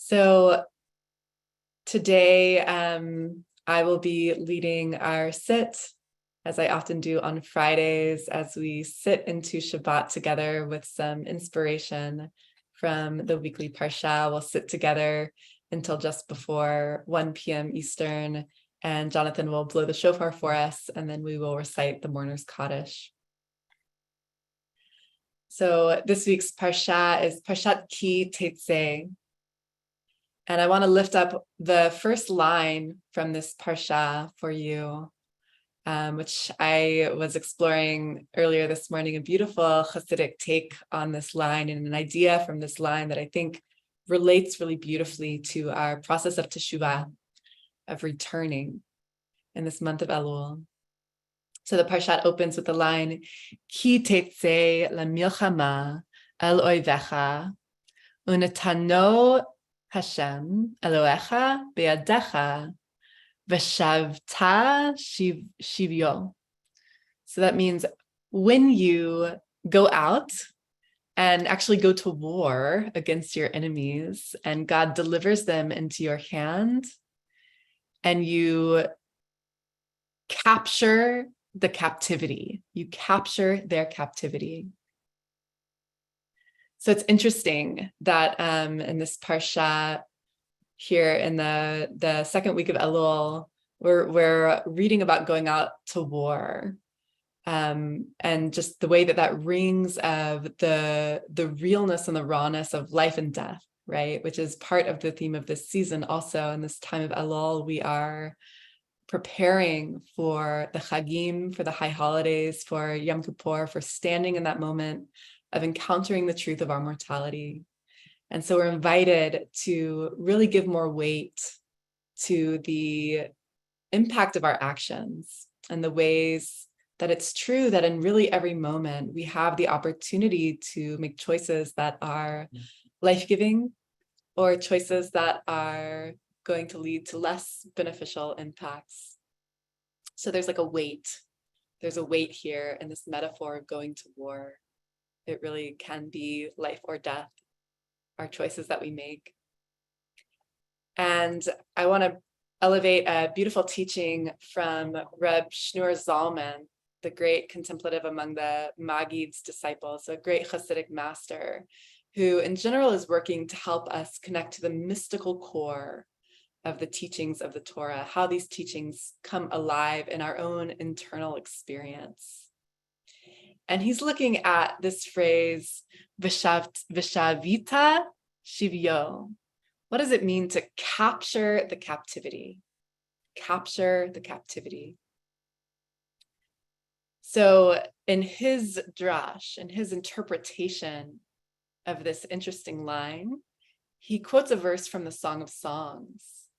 So today I will be leading our sit, as I often do on Fridays, as we sit into Shabbat together with some inspiration from the weekly Parsha. We'll sit together until just before 1 p.m. Eastern, and Jonathan will blow the shofar for us, and then we will recite the mourner's Kaddish. So this week's Parsha is Parshat Ki Tetzei. And I want to lift up the first line from this Parsha for you, which I was exploring earlier this morning, a beautiful Hasidic take on this line and an idea from this line that I think relates really beautifully to our process of teshuvah, of returning in this month of Elul. So the Parshat opens with the line, Ki tetzei lamilchama el oivecha, unetano Hashem Elohecha beyadecha v'shavta shivyo. So that means when you go out and actually go to war against your enemies, and God delivers them into your hand, and you capture the captivity, you capture their captivity. So it's interesting that in this Parsha here in the second week of Elul, we're reading about going out to war, and just the way that rings of the realness and the rawness of life and death, right? Which is part of the theme of this season. Also, in this time of Elul, we are preparing for the Chagim, for the high holidays, for Yom Kippur, for standing in that moment of encountering the truth of our mortality. And so we're invited to really give more weight to the impact of our actions and the ways that it's true that in really every moment we have the opportunity to make choices that are life-giving or choices that are going to lead to less beneficial impacts. So there's like a weight. There's a weight here in this metaphor of going to war. It really can be life or death, our choices that we make. And I want to elevate a beautiful teaching from Reb Shneur Zalman, the great contemplative among the Maggid's disciples, a great Hasidic master, who in general is working to help us connect to the mystical core of the teachings of the Torah, how these teachings come alive in our own internal experience. And he's looking at this phrase, Vishavita Shivyo. What does it mean to capture the captivity? Capture the captivity. So in his drash, in his interpretation of this interesting line, he quotes a verse from the Song of Songs,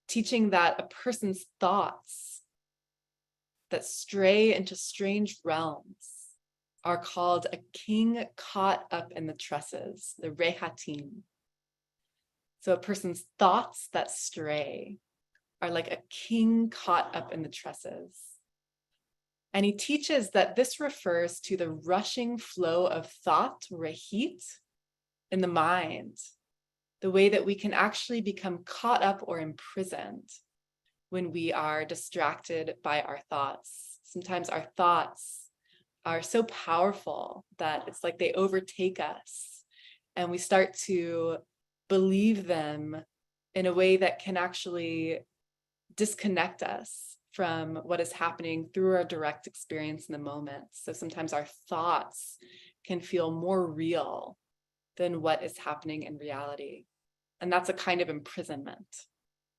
teaching that a person's thoughts that stray into strange realms are called a king caught up in the tresses, the rehatim. So a person's thoughts that stray are like a king caught up in the tresses. And he teaches that this refers to the rushing flow of thought, rehit, in the mind, the way that we can actually become caught up or imprisoned when we are distracted by our thoughts. Sometimes our thoughts are so powerful that it's like they overtake us, and we start to believe them in a way that can actually disconnect us from what is happening through our direct experience in the moment. So sometimes our thoughts can feel more real than what is happening in reality. And that's a kind of imprisonment.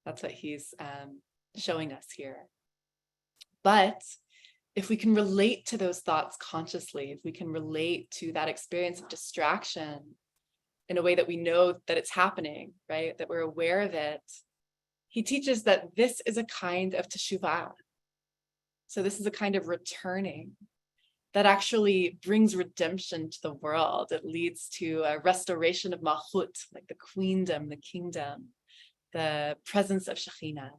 That's what he's showing us here. But if we can relate to those thoughts consciously, if we can relate to that experience of distraction in a way that we know that it's happening, right? That we're aware of it, he teaches that this is a kind of teshuvah. So this is a kind of returning that actually brings redemption to the world. It leads to a restoration of malchut, like the queendom, the kingdom, the presence of Shekhinah.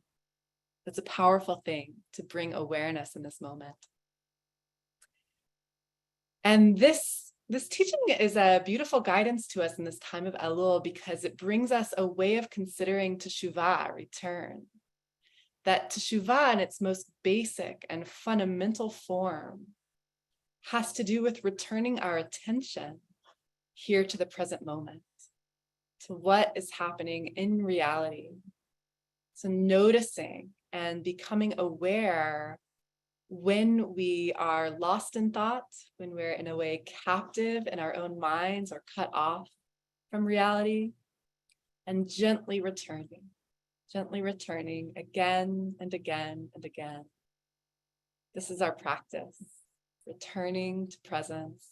That's a powerful thing to bring awareness in this moment. And this This teaching is a beautiful guidance to us in this time of Elul because it brings us a way of considering teshuvah, return. That teshuvah in its most basic and fundamental form has to do with returning our attention here to the present moment, to what is happening in reality. So noticing and becoming aware when we are lost in thought, when we're in a way captive in our own minds or cut off from reality, and gently returning again and again and again. This is our practice, returning to presence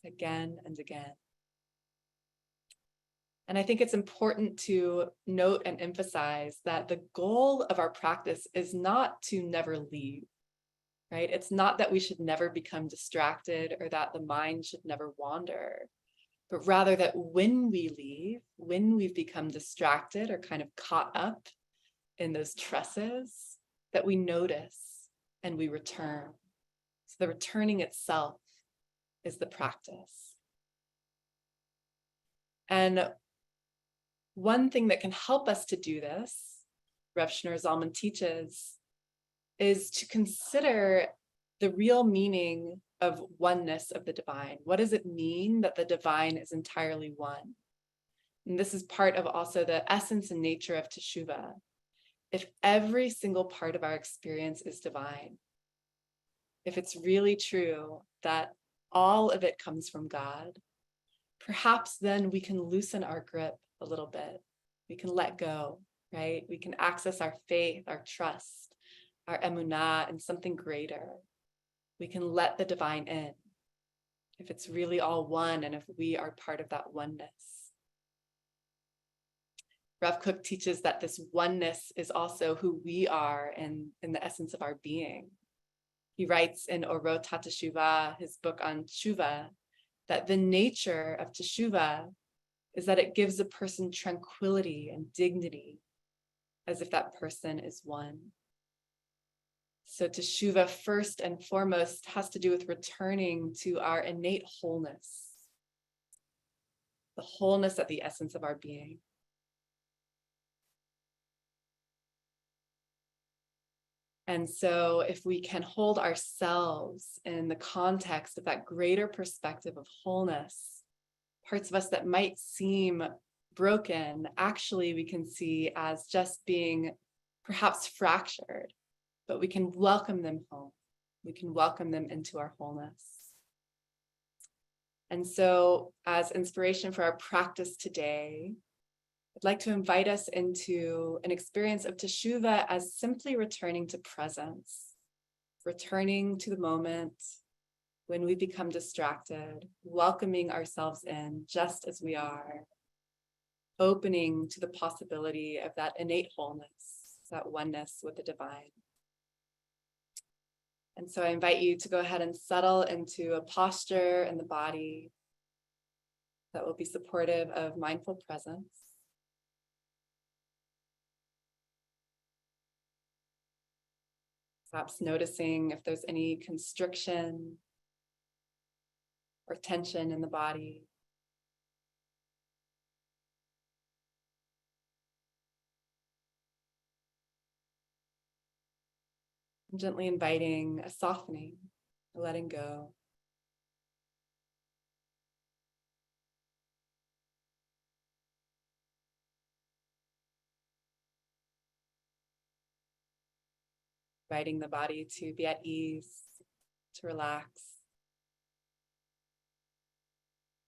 again and again. And I think it's important to note and emphasize that the goal of our practice is not to never leave, right? It's not that we should never become distracted or that the mind should never wander, but rather that when we leave, when we've become distracted or kind of caught up in those tresses, that we notice and we return. So the returning itself is the practice. And one thing that can help us to do this, Rav Shneur Zalman teaches, is to consider the real meaning of oneness of the divine. What does it mean that the divine is entirely one? And this is part of also the essence and nature of teshuvah. If every single part of our experience is divine, if it's really true that all of it comes from God, perhaps then we can loosen our grip a little bit. We can let go, right? We can access our faith, our trust, our emunah in something greater. We can let the divine in if it's really all one and if we are part of that oneness. Rav Kook teaches that this oneness is also who we are in the essence of our being. He writes in Orot HaTeshuvah, his book on Teshuvah, that the nature of Teshuvah is that it gives a person tranquility and dignity, as if that person is one. So Teshuvah, first and foremost, has to do with returning to our innate wholeness, the wholeness at the essence of our being. And so if we can hold ourselves in the context of that greater perspective of wholeness, parts of us that might seem broken, actually we can see as just being perhaps fractured, but we can welcome them home. We can welcome them into our wholeness. And so as inspiration for our practice today, I'd like to invite us into an experience of teshuvah as simply returning to presence, returning to the moment when we become distracted, welcoming ourselves in just as we are, opening to the possibility of that innate wholeness, that oneness with the divine. And so I invite you to go ahead and settle into a posture in the body that will be supportive of mindful presence. Perhaps noticing if there's any constriction or tension in the body. And gently inviting a softening, a letting go. Inviting the body to be at ease, to relax.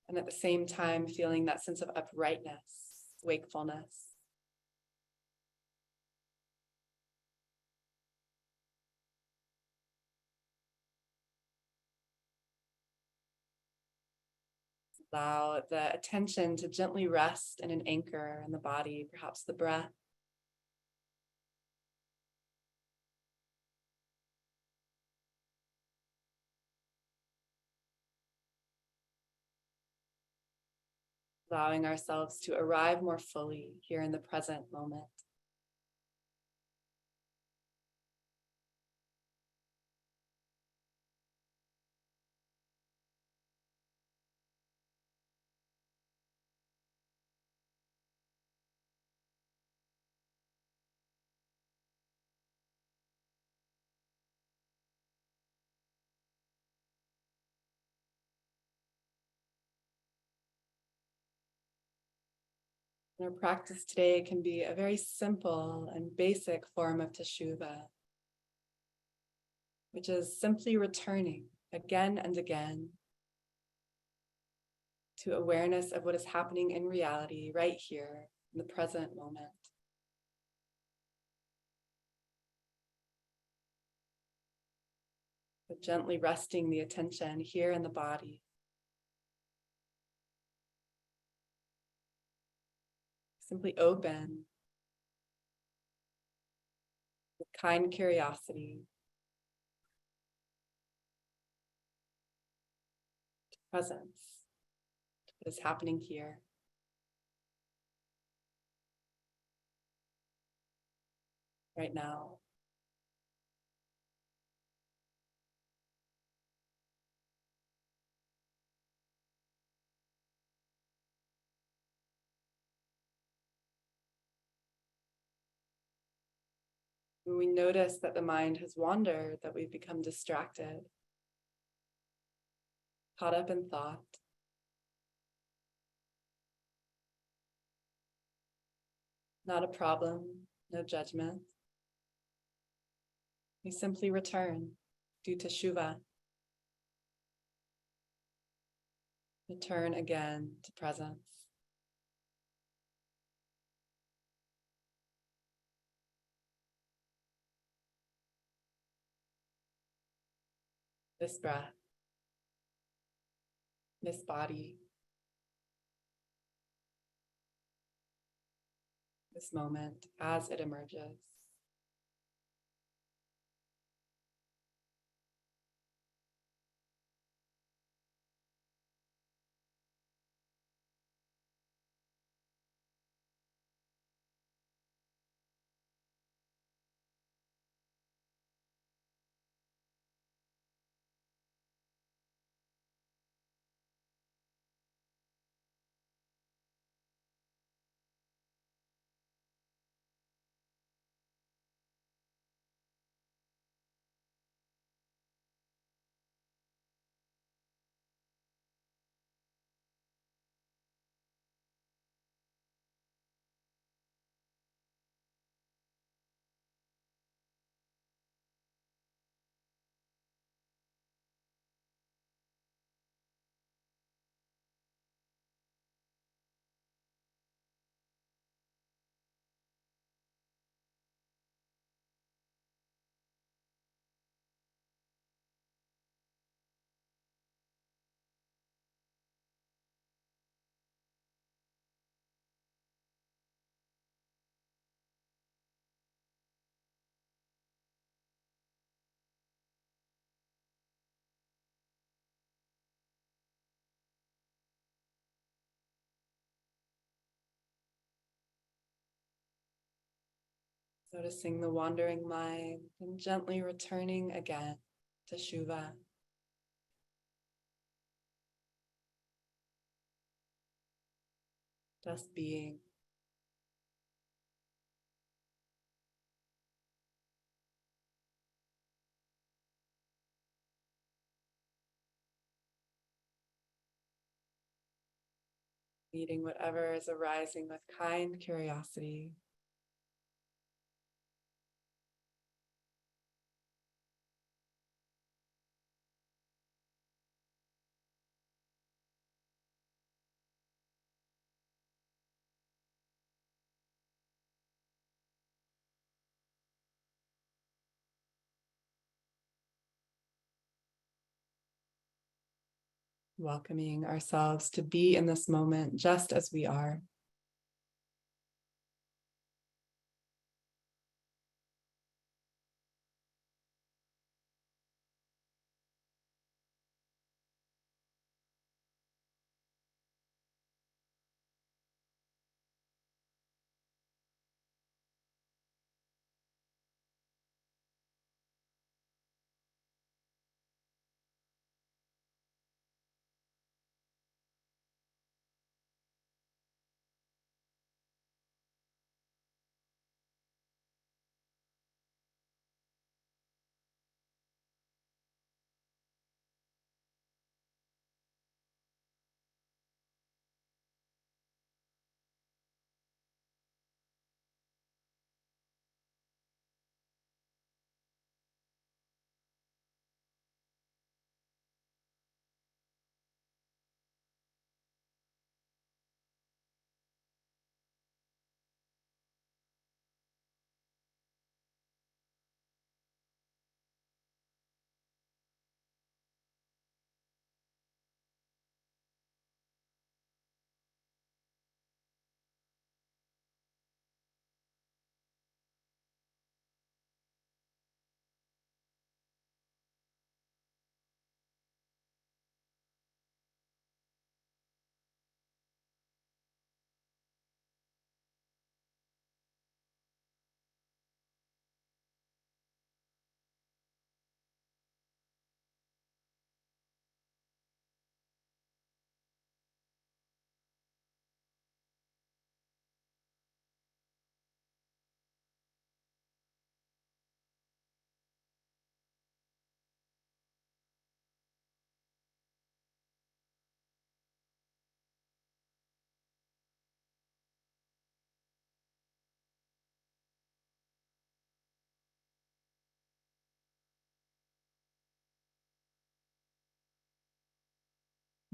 And at the same time, feeling that sense of uprightness, wakefulness. Allow the attention to gently rest in an anchor in the body, perhaps the breath. Allowing ourselves to arrive more fully here in the present moment. Our practice today can be a very simple and basic form of teshuvah, which is simply returning again and again to awareness of what is happening in reality right here in the present moment. But gently resting the attention here in the body. Simply open with kind curiosity to presence, to what is happening here. Right now. When we notice that the mind has wandered, that we've become distracted, caught up in thought, not a problem, no judgment. We simply return, do teshuvah. Return again to presence. This breath, this body, this moment as it emerges. Noticing the wandering mind and gently returning again to teshuvah. Just being. Meeting whatever is arising with kind curiosity. Welcoming ourselves to be in this moment just as we are.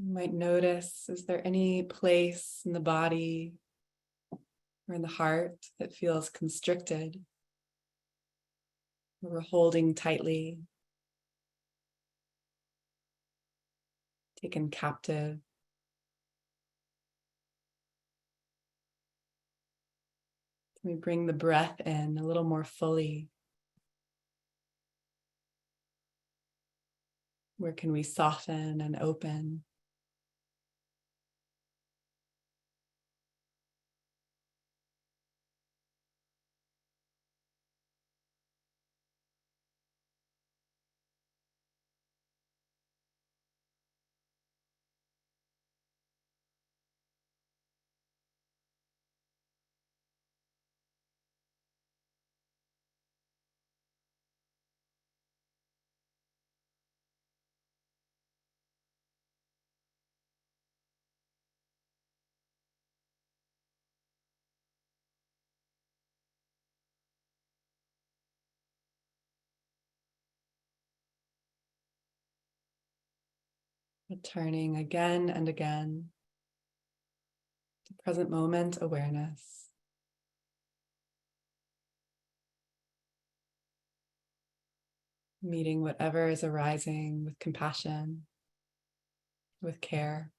You might notice, is there any place in the body or in the heart that feels constricted, or we're holding tightly, taken captive? We bring the breath in a little more fully. Where can we soften and open? Returning again and again to present moment awareness. Meeting whatever is arising with compassion, with care.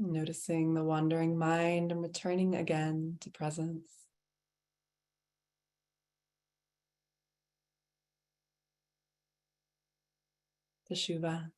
Noticing the wandering mind and returning again to presence. Teshuva.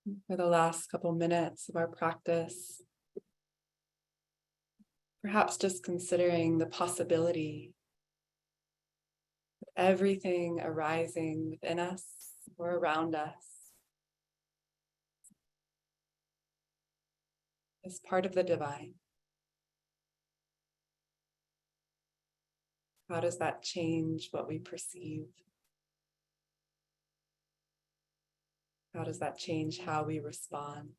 For the last couple minutes of our practice, perhaps just considering the possibility of everything arising within us or around us as part of the divine. How does that change what we perceive? How does that change how we respond?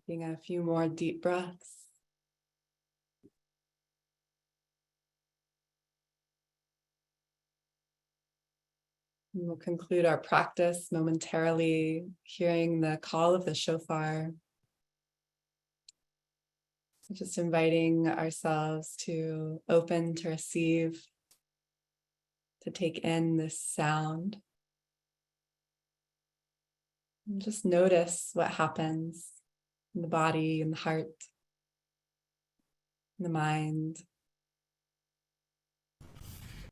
Taking a few more deep breaths. And we'll conclude our practice momentarily, hearing the call of the shofar. So just inviting ourselves to open, to receive, to take in this sound. And just notice what happens in the body, in the heart, in the mind.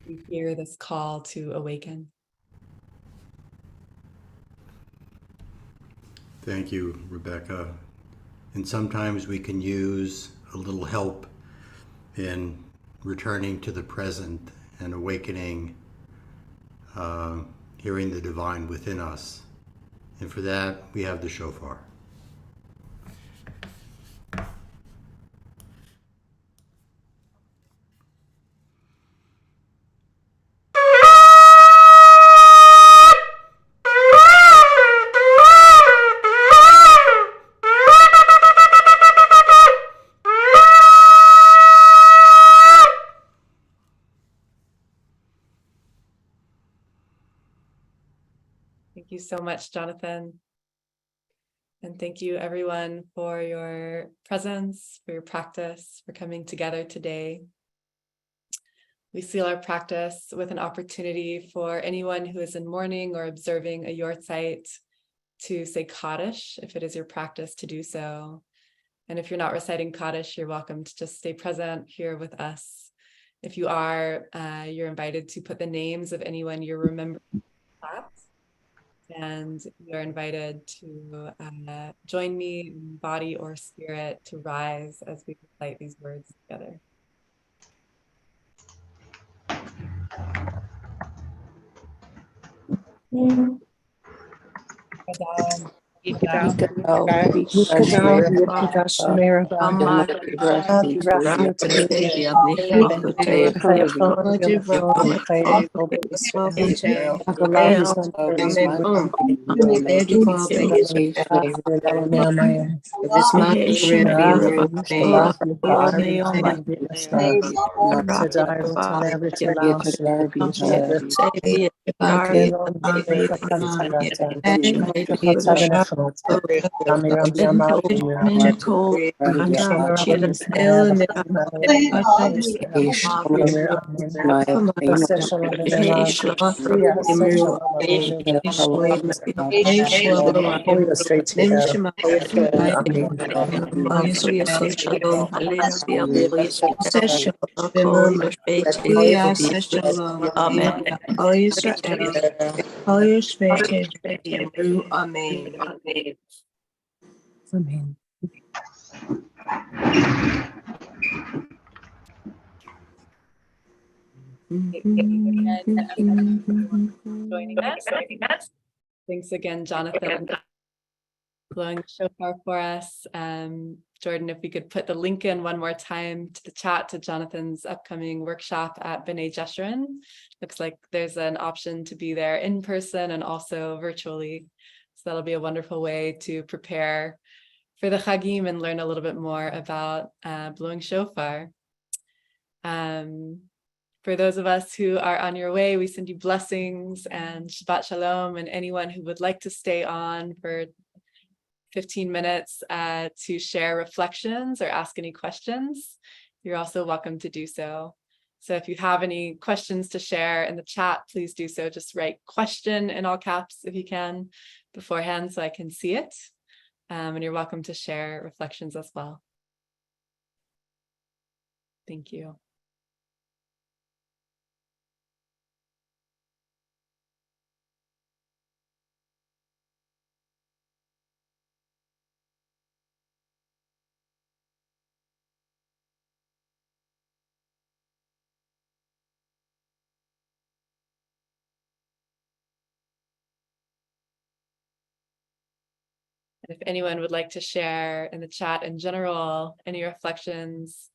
We hear this call to awaken. Thank you, Rebecca. And sometimes we can use a little help in returning to the present and awakening, hearing the divine within us. And for that, we have the shofar. Thank you so much, Jonathan. And thank you, everyone, for your presence, for your practice, for coming together today. We seal our practice with an opportunity for anyone who is in mourning or observing a yortzeit to say Kaddish, if it is your practice to do so. And if you're not reciting Kaddish, you're welcome to just stay present here with us. If you are, you're invited to put the names of anyone you're remembering. And you're invited to join me in body or spirit to rise as we recite these words together. Amen. Joining us. Thanks again, Jonathan. blowing the shofar for us. Jordan, if we could put the link in one more time to the chat to Jonathan's upcoming workshop at B'nai Jeshurun. Looks like there's an option to be there in person and also virtually. So that'll be a wonderful way to prepare for the Chagim and learn a little bit more about blowing shofar. For those of us who are on your way, we send you blessings and Shabbat Shalom, and anyone who would like to stay on for 15 minutes to share reflections or ask any questions, you're also welcome to do so. So if you have any questions to share in the chat, please do so. Just write question in all caps if you can beforehand so I can see it. And you're welcome to share reflections as well. Thank you. If anyone would like to share in the chat in general, any reflections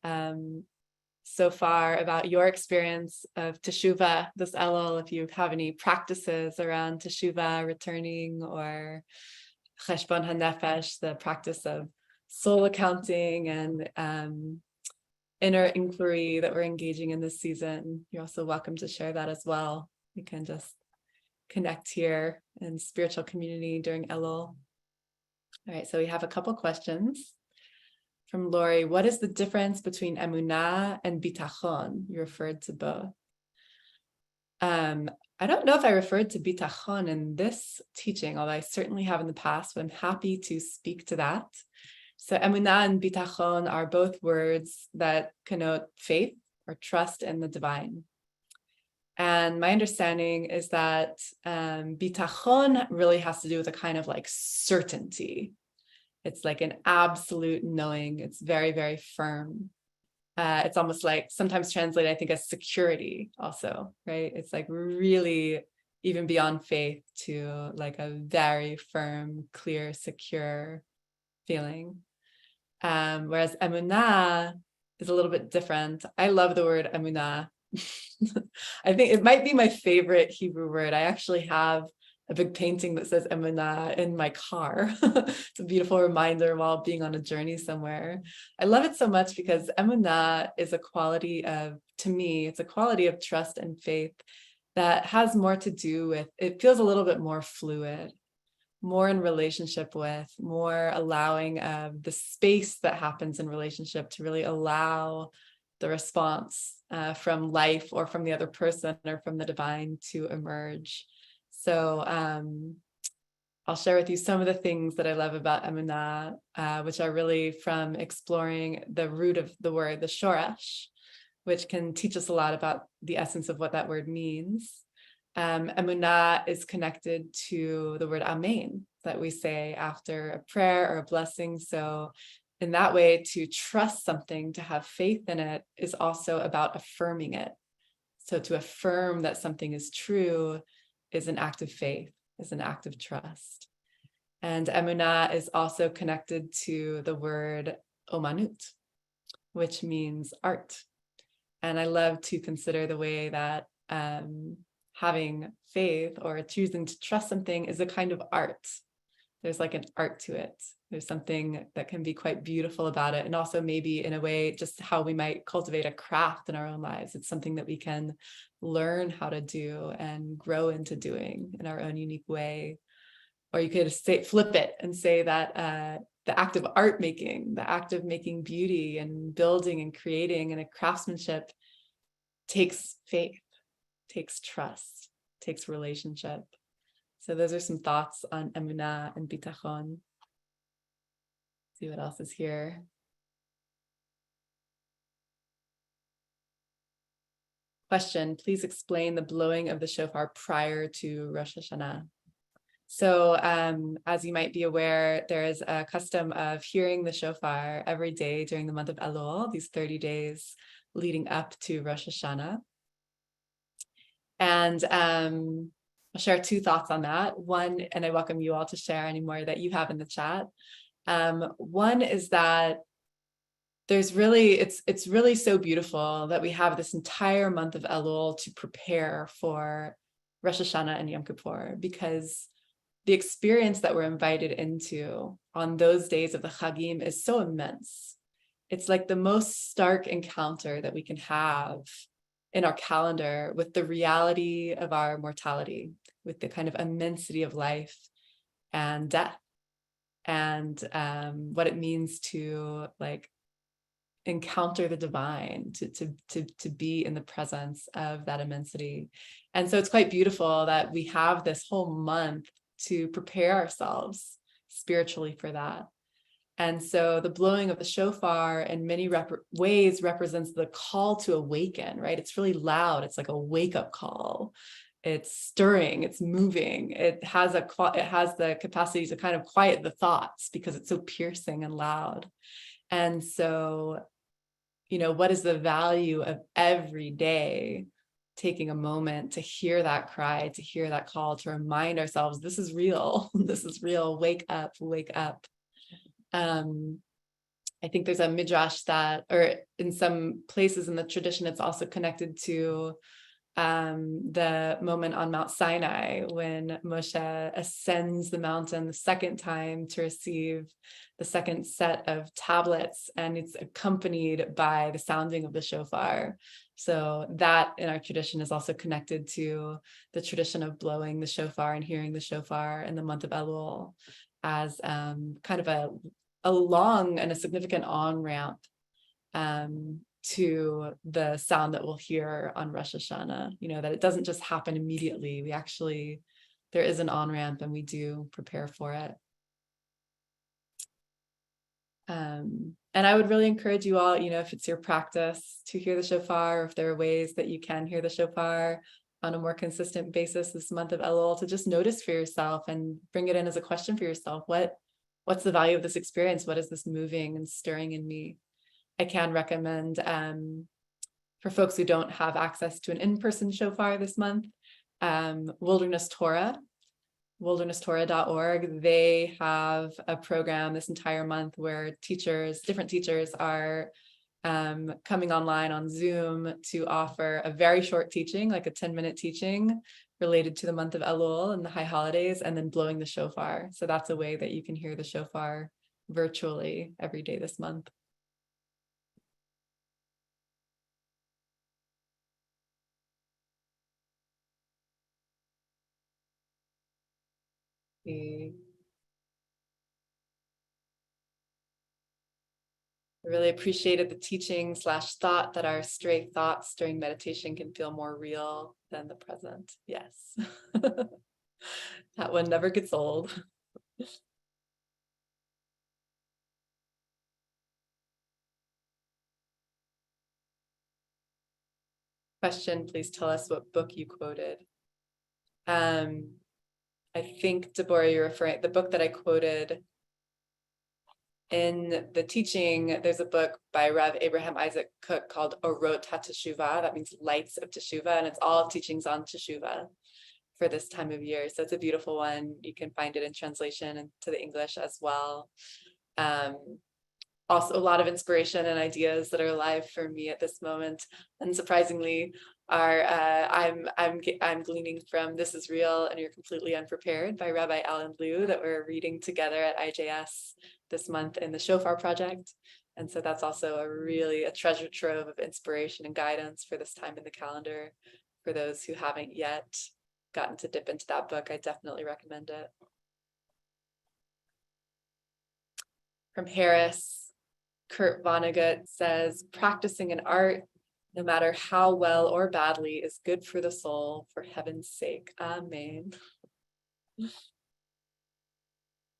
so far about your experience of teshuvah this Elul, if you have any practices around teshuvah, returning, or cheshbon hanefesh, the practice of soul accounting and inner inquiry that we're engaging in this season, you're also welcome to share that as well. We can just connect here in spiritual community during Elul. All right, so we have a couple questions from Lori. What is the difference between emunah and bitachon? You referred to both. I don't know if I referred to bitachon in this teaching, although I certainly have in the past, but I'm happy to speak to that. So emunah and bitachon are both words that connote faith or trust in the divine. And my understanding is that bitachon really has to do with a kind of like certainty. It's like an absolute knowing. It's very, very firm. It's almost like sometimes translated, I think, as security also, right? It's like really even beyond faith to like a very firm, clear, secure feeling. Whereas emunah is a little bit different. I love the word emunah. I think it might be my favorite Hebrew word. I actually have a big painting that says emunah in my car. It's a beautiful reminder while being on a journey somewhere. I love it so much because emunah is a quality of, to me, it's a quality of trust and faith that has more to do with, it feels a little bit more fluid, more in relationship with, more allowing of the space that happens in relationship to really allow the response from life or from the other person or from the divine to emerge. So I'll share with you some of the things that I love about emunah, which are really from exploring the root of the word, the shorash, which can teach us a lot about the essence of what that word means. Emunah is connected to the word amen that we say after a prayer or a blessing. So in that way, to trust something, to have faith in it, is also about affirming it. So to affirm that something is true is an act of faith, is an act of trust. And emunah is also connected to the word omanut, which means art. And I love to consider the way that having faith or choosing to trust something is a kind of art. There's like an art to it. There's something that can be quite beautiful about it. And also maybe in a way, just how we might cultivate a craft in our own lives. It's something that we can learn how to do and grow into doing in our own unique way. Or you could say, flip it and say that the act of art making, the act of making beauty and building and creating and a craftsmanship takes faith, takes trust, takes relationship. So those are some thoughts on emunah and bitachon. See what else is here. Question, please explain the blowing of the shofar prior to Rosh Hashanah. So as you might be aware, there is a custom of hearing the shofar every day during the month of Elul, these 30 days leading up to Rosh Hashanah. And I'll share two thoughts on that. One, and I welcome you all to share any more that you have in the chat. One is that there's really, it's really so beautiful that we have this entire month of Elul to prepare for Rosh Hashanah and Yom Kippur, because the experience that we're invited into on those days of the Chagim is so immense. It's like the most stark encounter that we can have in our calendar with the reality of our mortality, with the kind of immensity of life and death, and what it means to like encounter the divine, to be in the presence of that immensity. And so it's quite beautiful that we have this whole month to prepare ourselves spiritually for that. And so the blowing of the shofar in many ways represents the call to awaken, right? It's really loud. It's like a wake-up call. It's stirring, it's moving. It has the capacity to kind of quiet the thoughts because it's so piercing and loud. And so, what is the value of every day taking a moment to hear that cry, to hear that call, to remind ourselves, this is real, this is real, wake up, wake up. I think there's a midrash or in some places in the tradition, it's also connected to the moment on Mount Sinai when Moshe ascends the mountain the second time to receive the second set of tablets, and it's accompanied by the sounding of the shofar. So that in our tradition is also connected to the tradition of blowing the shofar and hearing the shofar in the month of Elul as kind of a long and a significant on-ramp to the sound that we'll hear on Rosh Hashanah, that it doesn't just happen immediately. There is an on-ramp and we do prepare for it. And I would really encourage you all, if it's your practice to hear the shofar, or if there are ways that you can hear the shofar on a more consistent basis this month of Elul, to just notice for yourself and bring it in as a question for yourself. What's the value of this experience? What is this moving and stirring in me? I can recommend for folks who don't have access to an in-person shofar this month, Wilderness Torah, wildernesstorah.org. They have a program this entire month where different teachers are coming online on Zoom to offer a very short teaching, like a 10-minute teaching related to the month of Elul and the high holidays, and then blowing the shofar. So that's a way that you can hear the shofar virtually every day this month. I really appreciated the teaching / thought that our stray thoughts during meditation can feel more real than the present. Yes. That one never gets old. Question, please tell us what book you quoted. I think, Deborah, you're referring, the book that I quoted in the teaching, there's a book by Rav Abraham Isaac Cook called Orot HaTeshuvah. That means lights of Teshuvah, and it's all teachings on Teshuvah for this time of year. So it's a beautiful one. You can find it in translation into the English as well. Also a lot of inspiration and ideas that are alive for me at this moment. And surprisingly, I'm gleaning from This Is Real and You're Completely Unprepared by Rabbi Alan Liu that we're reading together at IJS this month in the Shofar Project. And so that's also a treasure trove of inspiration and guidance for this time in the calendar. For those who haven't yet gotten to dip into that book, I definitely recommend it. From Harris, Kurt Vonnegut says, practicing an art, no matter how well or badly, is good for the soul, for heaven's sake. Amen.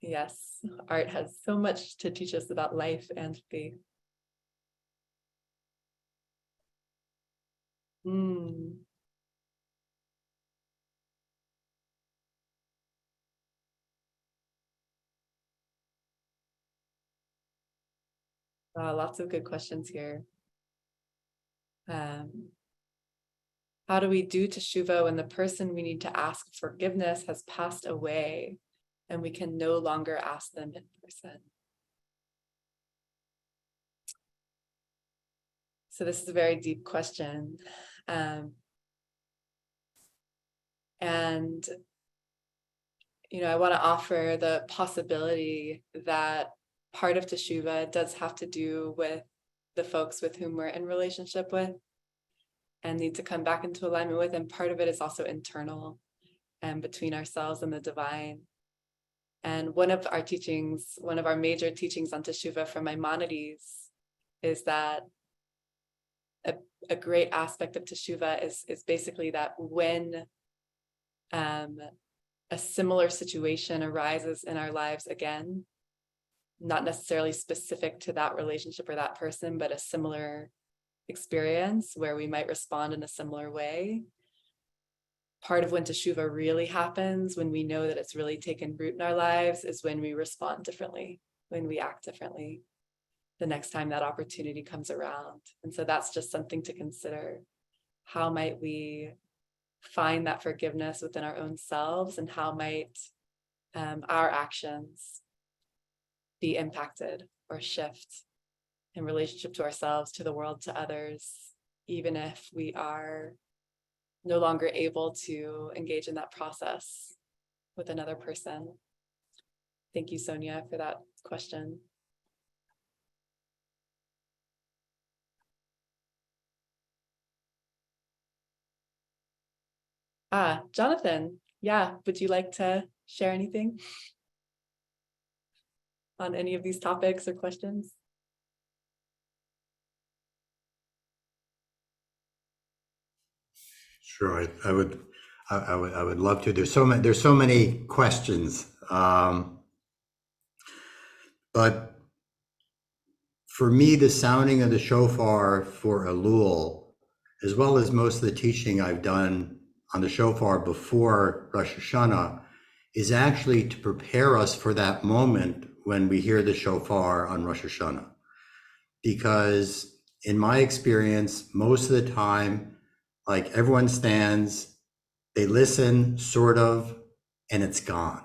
Yes, art has so much to teach us about life and faith. Lots of good questions here. How do we do teshuva when the person we need to ask forgiveness has passed away and we can no longer ask them in person? So this is a very deep question. And, I want to offer the possibility that part of teshuva does have to do with the folks with whom we're in relationship with and need to come back into alignment with. And part of it is also internal and between ourselves and the divine. And one of our major teachings on teshuva from Maimonides is that a great aspect of teshuva is basically that when a similar situation arises in our lives again, not necessarily specific to that relationship or that person, but a similar experience where we might respond in a similar way. Part of when teshuva really happens, when we know that it's really taken root in our lives, is when we respond differently, when we act differently the next time that opportunity comes around. And so that's just something to consider. How might we find that forgiveness within our own selves, and how might our actions be impacted or shift in relationship to ourselves, to the world, to others, even if we are no longer able to engage in that process with another person. Thank you, Sonia, for that question. Jonathan, would you like to share anything on any of these topics or questions? Sure, I would love to. There's so many questions, but for me, the sounding of the shofar for Elul, as well as most of the teaching I've done on the shofar before Rosh Hashanah, is actually to prepare us for that moment when we hear the shofar on Rosh Hashanah. Because in my experience, most of the time, like, everyone stands, they listen, sort of, and it's gone.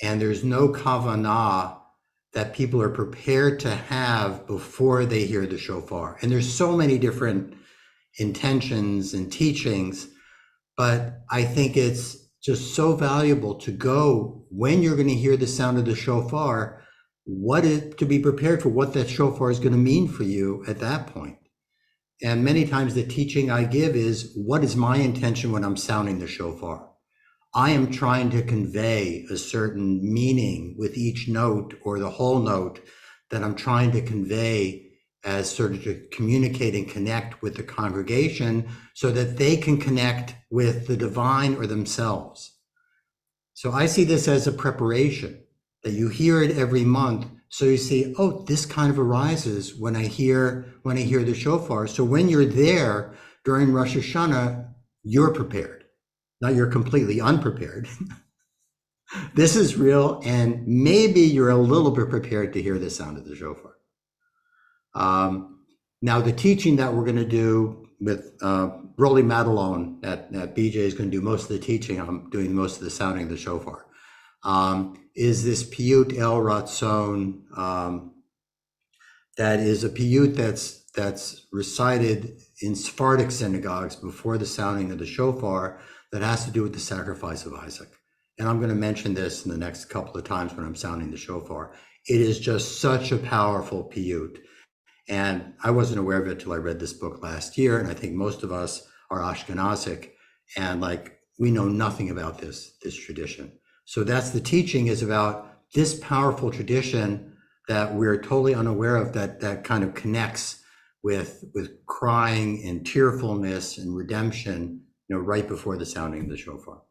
And there's no kavanah that people are prepared to have before they hear the shofar. And there's so many different intentions and teachings, but I think it's just so valuable to go when you're going to hear the sound of the shofar, to be prepared for what that shofar is going to mean for you at that point. And many times the teaching I give is, what is my intention when I'm sounding the shofar? I am trying to convey a certain meaning with each note, or the whole note, that I'm trying to convey as sort of to communicate and connect with the congregation so that they can connect with the divine or themselves. So I see this as a preparation, that you hear it every month. So you see, oh, this kind of arises when I hear the shofar. So when you're there during Rosh Hashanah, you're prepared. Not you're completely unprepared. This is real, and maybe you're a little bit prepared to hear the sound of the shofar. Now, the teaching that we're going to do with Rolly Madelon, that BJ is going to do most of the teaching, I'm doing most of the sounding of the shofar, is this piyut el ratzon, that is a piyut that's recited in Sephardic synagogues before the sounding of the shofar, that has to do with the sacrifice of Isaac. And I'm going to mention this in the next couple of times when I'm sounding the shofar. It is just such a powerful piyut. And I wasn't aware of it till I read this book last year. And I think most of us are Ashkenazic, and we know nothing about this tradition. So that's the teaching, is about this powerful tradition that we're totally unaware of, that kind of connects with crying and tearfulness and redemption, right before the sounding of the shofar.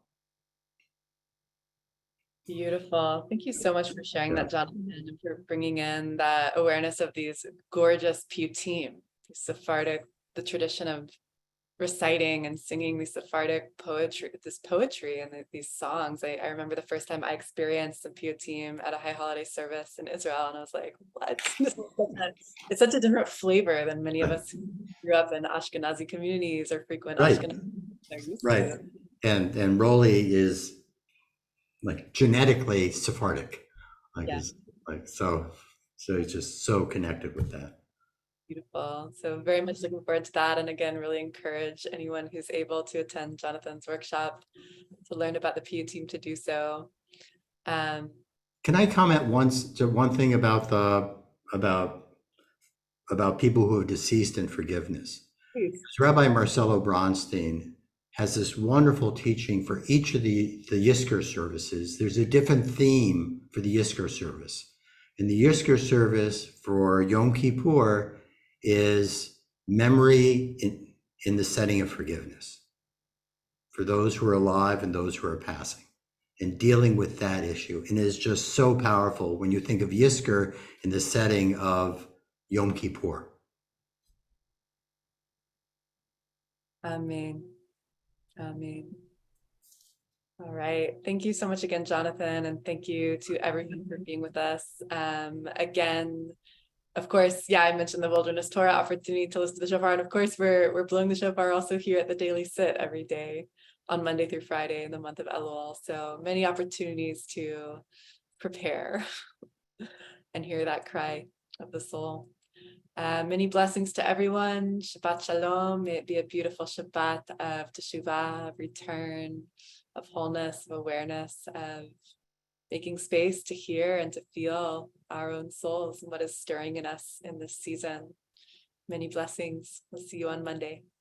Beautiful. Thank you so much for sharing that, Jonathan, and for bringing in the awareness of these gorgeous piyutim, the tradition of reciting and singing these Sephardic poetry and these songs. I remember the first time I experienced some piyutim at a high holiday service in Israel, and I was like, what? It's such a different flavor than many of us who grew up in Ashkenazi communities or frequent Right, Ashkenazi are used right. to. And Rolly is like genetically Sephardic, like Yeah, is like so he's just so connected with that. beautiful. So very much looking forward to that. And again, really encourage anyone who's able to attend Jonathan's workshop to learn about the piyutim to do so. Um, Can I comment once to one thing about the about about people who have deceased and forgiveness? please. Rabbi Marcelo Bronstein has this wonderful teaching for each of the Yizkor services. There's a different theme for the Yizkor service. In the Yizkor service for Yom Kippur is memory in the setting of forgiveness for those who are alive and those who are passing, and dealing with that issue. And it is just so powerful when you think of Yizkor in the setting of Yom Kippur. Amen. Amen. All right. Thank you so much again, Jonathan. And thank you to everyone for being with us. Again, of course, yeah, I mentioned the Wilderness Torah opportunity to listen to the shofar. And of course, we're blowing the shofar also here at the Daily Sit every day on Monday through Friday in the month of Elul. So many opportunities to prepare and hear that cry of the soul. Many blessings to everyone. Shabbat Shalom. May it be a beautiful Shabbat of teshuvah, of return, of wholeness, of awareness, of making space to hear and to feel our own souls and what is stirring in us in this season. Many blessings. We'll see you on Monday.